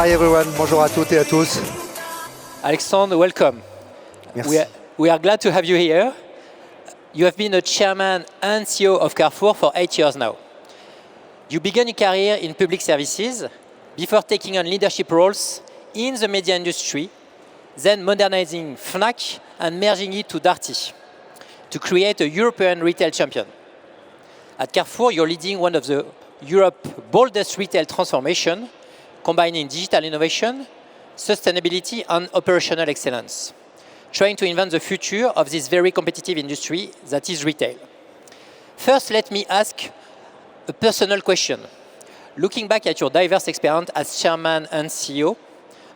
Hi everyone, bonjour à toutes et à tous. Alexandre, welcome. Merci. We are glad to have you here. You have been a chairman and CEO of Carrefour for 8 years now. You began your career in public services before taking on leadership roles in the media industry, then modernizing Fnac and merging it to Darty to create a European retail champion. At Carrefour, you're leading one of the Europe's boldest retail transformation, combining digital innovation, sustainability, and operational excellence, trying to invent the future of this very competitive industry that is retail. First, let me ask a personal question. Looking back at your diverse experience as chairman and CEO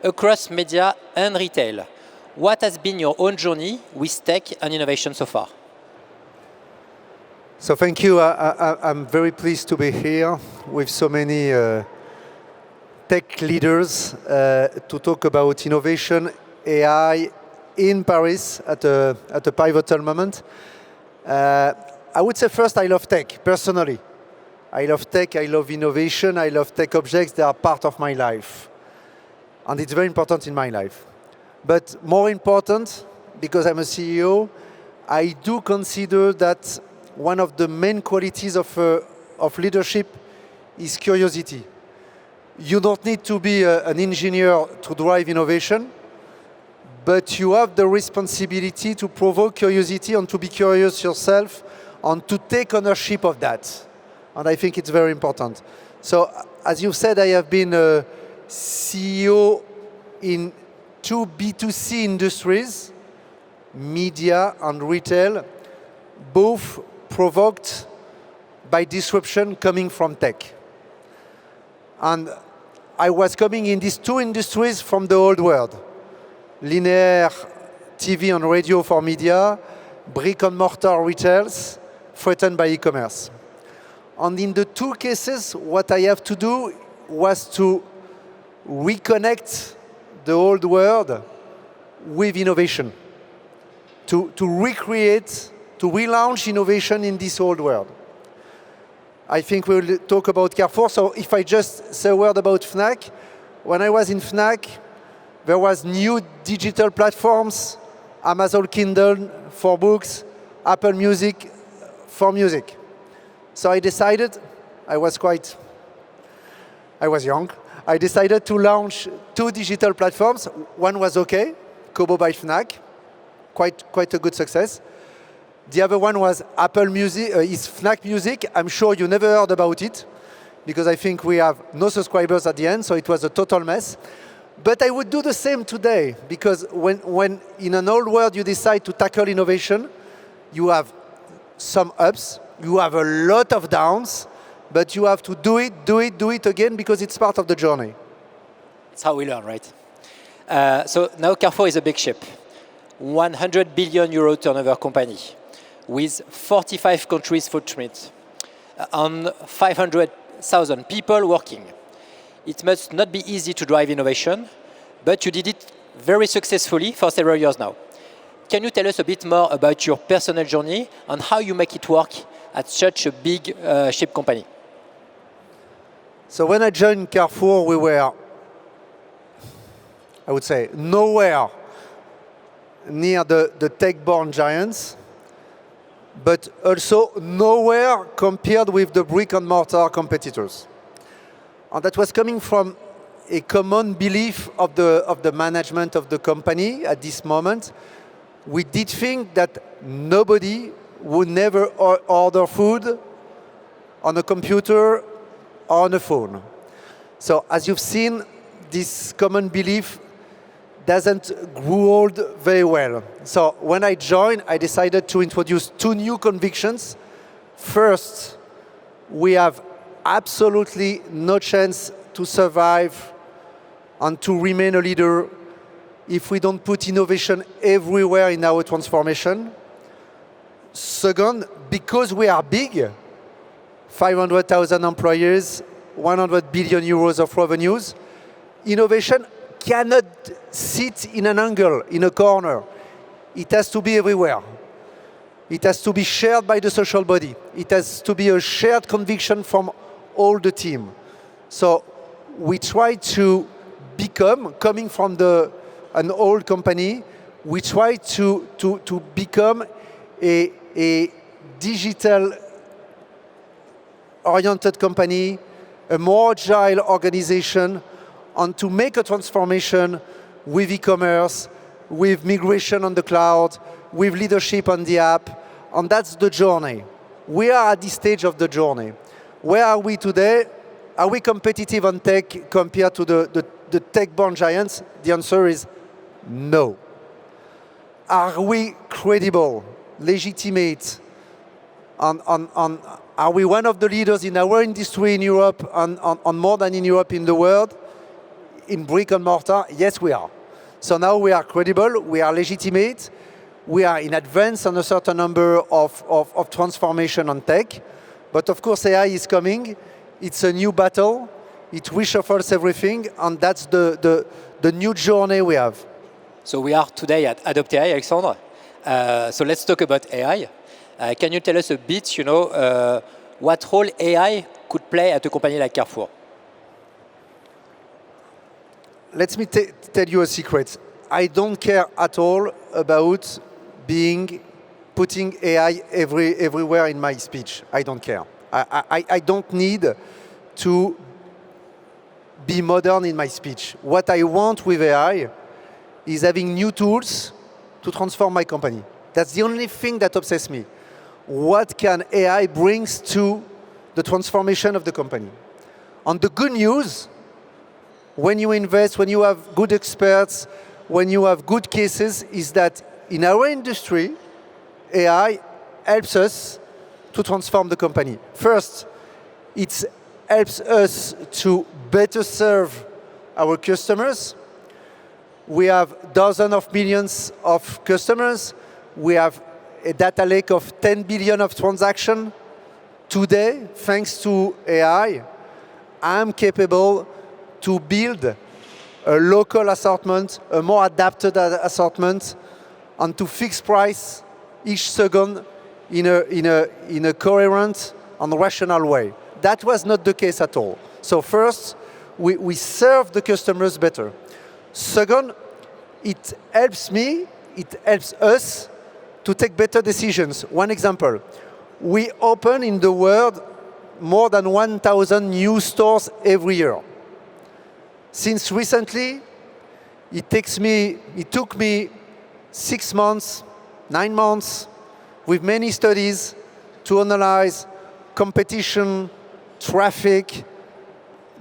across media and retail, what has been your own journey with tech and innovation so far? So thank you. I'm very pleased to be here with so many tech leaders to talk about innovation, AI in Paris at a pivotal moment. I would say first, I love tech, personally. I love tech, I love innovation, I love tech objects. They are part of my life. And it's very important in my life. But more important, because I'm a CEO, I do consider that one of the main qualities of leadership is curiosity. You don't need to be an engineer to drive innovation, but you have the responsibility to provoke curiosity and to be curious yourself and to take ownership of that. And I think it's very important. So, as you said, I have been a CEO in two B2C industries, media and retail, both provoked by disruption coming from tech. And I was coming in these two industries from the old world. Linear TV and radio for media, brick-and-mortar retails threatened by e-commerce. And in the two cases, what I have to do was to reconnect the old world with innovation, to recreate, to relaunch innovation in this old world. I think we'll talk about Carrefour. So if I just say a word about Fnac, when I was in Fnac, there was new digital platforms, Amazon Kindle for books, Apple Music for music. So I decided, I was young, I decided to launch two digital platforms. One was OK, Kobo by Fnac, quite a good success. The other one was Apple Music, is Fnac Music. I'm sure you never heard about it, because I think we have no subscribers at the end, so it was a total mess. But I would do the same today, because when in an old world you decide to tackle innovation, you have some ups, you have a lot of downs, but you have to do it again, because it's part of the journey. It's how we learn, right? So now Carrefour is a big ship, 100 billion euro turnover company, with 45 countries footprint, and 500,000 people working. It must not be easy to drive innovation, but you did it very successfully for several years now. Can you tell us a bit more about your personal journey and how you make it work at such a big ship company? So when I joined Carrefour, we were, I would say, nowhere near the tech-born giants, but also nowhere compared with the brick-and-mortar competitors. And that was coming from a common belief of the management of the company at this moment. We did think that nobody would never order food on a computer or on a phone. So as you've seen, this common belief doesn't grow old very well. So when I joined, I decided to introduce two new convictions. First, we have absolutely no chance to survive and to remain a leader if we don't put innovation everywhere in our transformation. Second, because we are big, 500,000 employees, 100 billion euros of revenues, innovation cannot sit in an angle, in a corner. It has to be everywhere. It has to be shared by the social body. It has to be a shared conviction from all the team. So we try to become, coming from an old company, we try to become a digital-oriented company, a more agile organization, and to make a transformation with e-commerce, with migration on the cloud, with leadership on the app, and that's the journey. We are at this stage of the journey. Where are we today? Are we competitive on tech compared to the tech-born giants? The answer is no. Are we credible, legitimate, are we one of the leaders in our industry in Europe, and more than in Europe, in the world, in brick-and-mortar? Yes, we are. So now we are credible, we are legitimate, we are in advance on a certain number of transformation on tech. But of course, AI is coming. It's a new battle. It reshuffles everything, and that's the new journey we have. So we are today at Adopt AI, Alexandre. So let's talk about AI. Can you tell us a bit, what role AI could play at a company like Carrefour? Let me tell you a secret. I don't care at all about putting AI everywhere in my speech. I don't care. I don't need to be modern in my speech. What I want with AI is having new tools to transform my company. That's the only thing that obsesses me. What can AI bring to the transformation of the company? And the good news, when you invest, when you have good experts, when you have good cases, is that in our industry, AI helps us to transform the company. First, it helps us to better serve our customers. We have dozens of millions of customers. We have a data lake of 10 billion of transactions. Today, thanks to AI, I'm capable to build a local assortment, a more adapted assortment, and to fix price each second in a coherent and rational way. That was not the case at all. So first, we serve the customers better. Second, it helps us to take better decisions. One example, we open in the world more than 1,000 new stores every year. Since recently, it took me 6 months, 9 months, with many studies to analyze competition, traffic,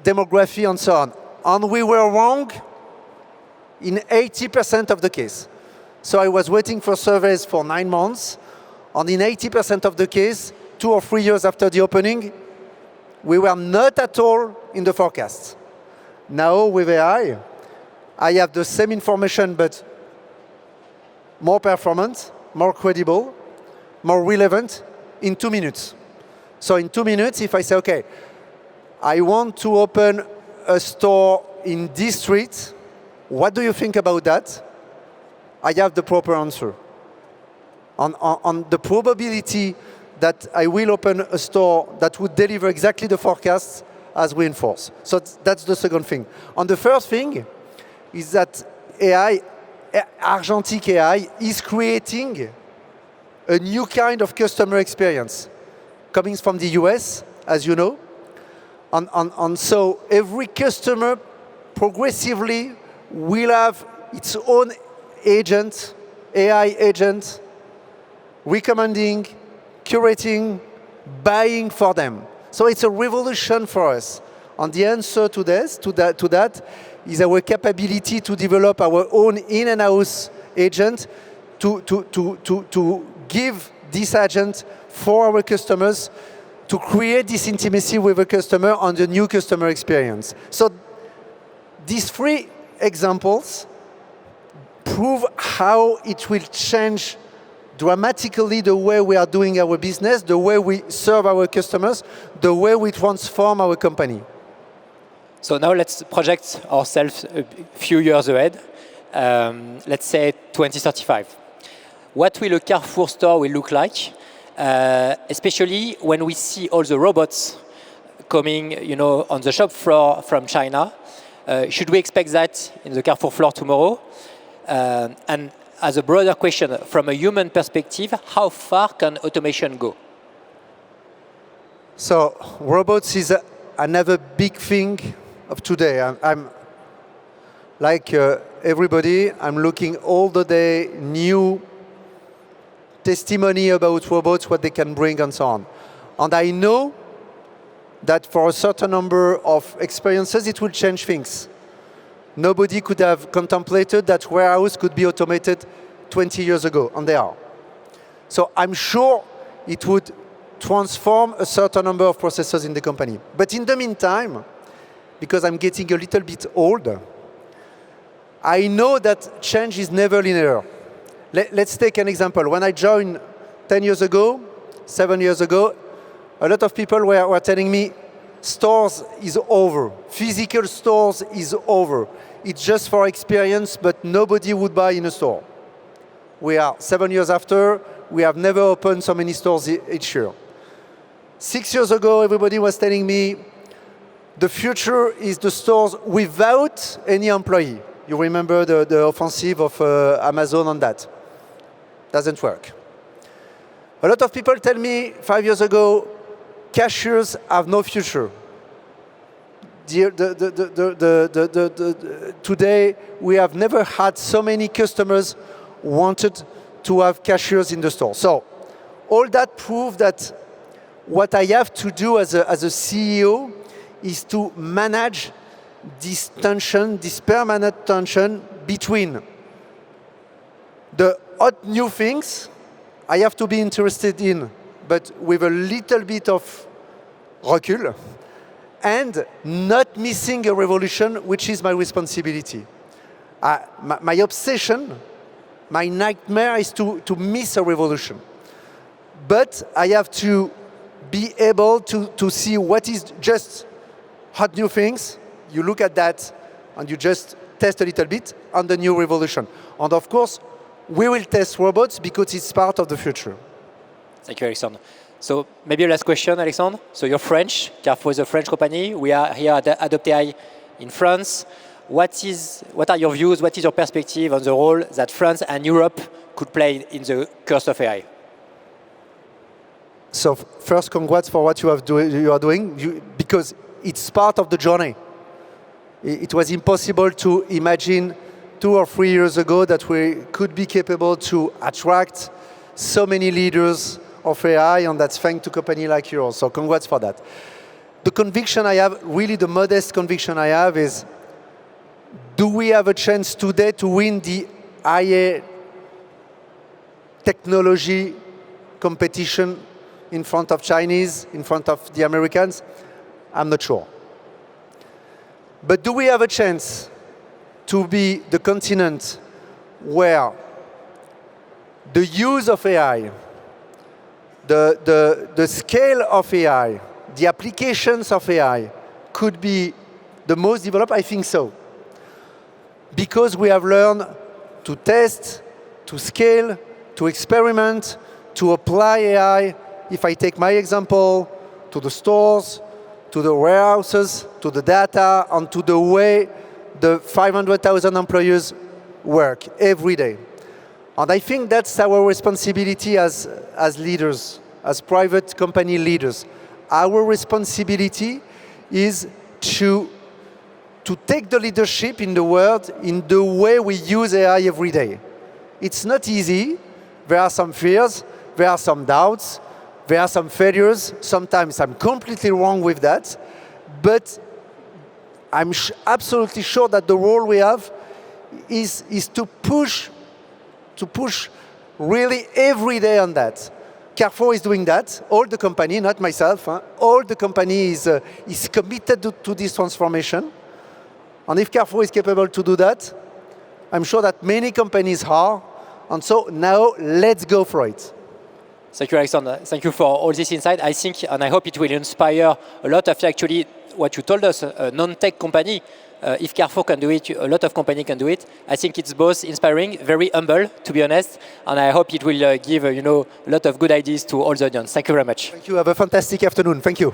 demography, and so on. And we were wrong in 80% of the case. So I was waiting for surveys for 9 months, and in 80% of the case, 2 or 3 years after the opening, we were not at all in the forecast. Now with AI, I have the same information, but more performant, more credible, more relevant in 2 minutes. So in 2 minutes, if I say, okay, I want to open a store in this street, what do you think about that? I have the proper answer. On the probability that I will open a store that would deliver exactly the forecast as we enforce. So that's the second thing. And the first thing is that AI, agentic AI, is creating a new kind of customer experience coming from the US, as you know. And so every customer progressively will have its own agent, AI agent, recommending, curating, buying for them. So it's a revolution for us. And the answer to that is our capability to develop our own in-and-house agent to give this agent for our customers, to create this intimacy with the customer and the new customer experience. So these 3 examples prove how it will change dramatically the way we are doing our business, the way we serve our customers, the way we transform our company. So now let's project ourselves a few years ahead. Let's say 2035. What will a Carrefour store will look like, especially when we see all the robots coming, on the shop floor from China? Should we expect that in the Carrefour floor tomorrow? And as a broader question, from a human perspective, how far can automation go? So robots is another big thing of today. I'm like everybody, I'm looking all the day new testimony about robots, what they can bring and so on. And I know that for a certain number of experiences, it will change things. Nobody could have contemplated that warehouse could be automated 20 years ago, and they are. So I'm sure it would transform a certain number of processes in the company. But in the meantime, because I'm getting a little bit old, I know that change is never linear. Let's take an example. When I joined 10 years ago, 7 years ago, a lot of people were telling me, stores is over. Physical stores is over. It's just for experience, but nobody would buy in a store. We are 7 years after, we have never opened so many stores each year. 6 years ago, everybody was telling me, the future is the stores without any employee. You remember the offensive of Amazon on that. Doesn't work. A lot of people tell me 5 years ago, cashiers have no future. Today, we have never had so many customers wanted to have cashiers in the store. So all that proves that what I have to do as a CEO is to manage this tension, this permanent tension between the hot new things I have to be interested in, but with a little bit of recul, and not missing a revolution, which is my responsibility. My obsession, my nightmare is to miss a revolution. But I have to be able to see what is just hot new things. You look at that and you just test a little bit on the new revolution. And of course, we will test robots because it's part of the future. Thank you, Alexandre. So maybe a last question, Alexandre. So you're French. Carrefour is a French company. We are here at Adopt AI in France. What are your views? What is your perspective on the role that France and Europe could play in the curse of AI? So first, congrats for what you are doing, because it's part of the journey. It was impossible to imagine 2 or 3 years ago that we could be capable to attract so many leaders of AI, and that's thanks to a company like yours. So congrats for that. The conviction I have, really the modest conviction I have is, do we have a chance today to win the IA technology competition in front of Chinese, in front of the Americans? I'm not sure. But do we have a chance to be the continent where the use of AI, the scale of AI, the applications of AI could be the most developed? I think so. Because we have learned to test, to scale, to experiment, to apply AI. If I take my example, to the stores, to the warehouses, to the data, and to the way the 500,000 employees work every day. And I think that's our responsibility as leaders, as private company leaders. Our responsibility is to take the leadership in the world in the way we use AI every day. It's not easy. There are some fears, there are some doubts, there are some failures. Sometimes I'm completely wrong with that. But I'm absolutely sure that the role we have is to push really every day on that. Carrefour is doing that. All the company, not myself, all the company is committed to this transformation. And if Carrefour is capable to do that, I'm sure that many companies are. And so now let's go for it. Thank you, Alexandre. Thank you for all this insight. I think, and I hope it will inspire a lot of actually what you told us, a non-tech company. If Carrefour can do it, a lot of companies can do it. I think it's both inspiring, very humble, to be honest, and I hope it will give a lot of good ideas to all the audience. Thank you very much. Thank you. Have a fantastic afternoon. Thank you.